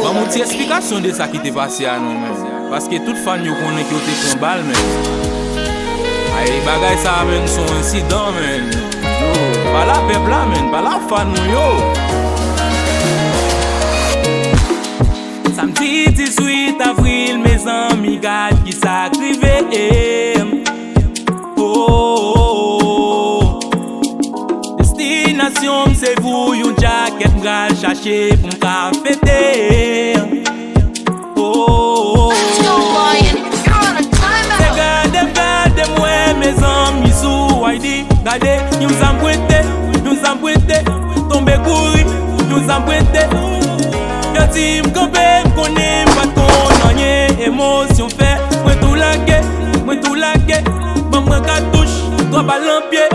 Vamos te explication de ça qui t'est passé à nous, men. Parce que toute fan yo connaît que t'es pris balle, men. Aïe, bagay ça men son incident, men. Yo, pas la peuple là, men. Pas la fan nou yo. Samedi 18 avril, mes amis gade qui s'acrivé. Destination c'est vous, yon jacket m'gal chercher pour m'ka fêter. Gade moi mes amis sous ID. Gade, nous emprunté, tombe courir, nous emprunté. Yo ti m'kampe, m'konne pas ton rien, émotion fait, moi tout lagué, bon moi cartouche, trois balles en pied.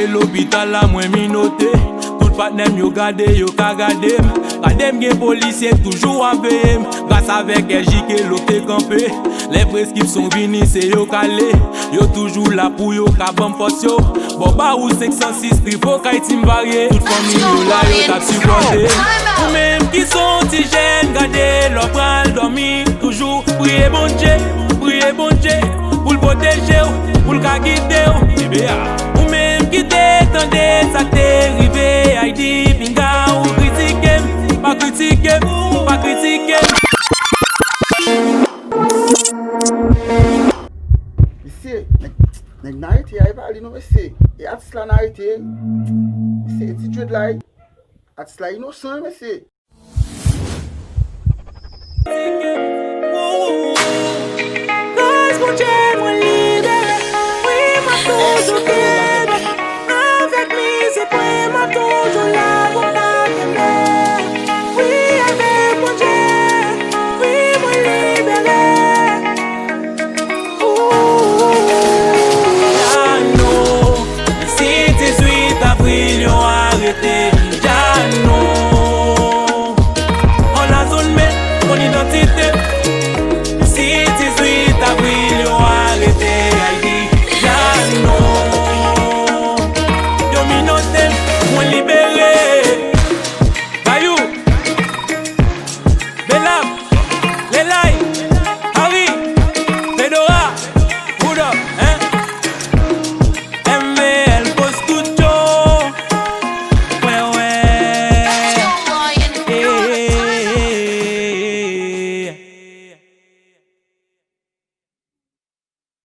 L'hôpital la moins minoté. Tout partenaire yo gade, yo ka gade. Gade gen policier toujours avec. Grâce avec LJ l'autre campé. Les prescriptions vini c'est yo calé. Yo toujours là pour yo ka bon force yo. Bon ba ou 506 tripo kay tim varié. Toute famille yo là yo t'a supporté. Ou même qui sont ti jeunes gade leur pral dormi. Toujours prier bon Dieu pour le protéger, pour le ka guider. Ou même qui t'étendait, ça t'est arrivé. Aïdi, pinga ou critiquer, pas critiquer. Você, na arte aí vai ali no você. E a tsla na arte, você esse dread lá, a tsla inocente você.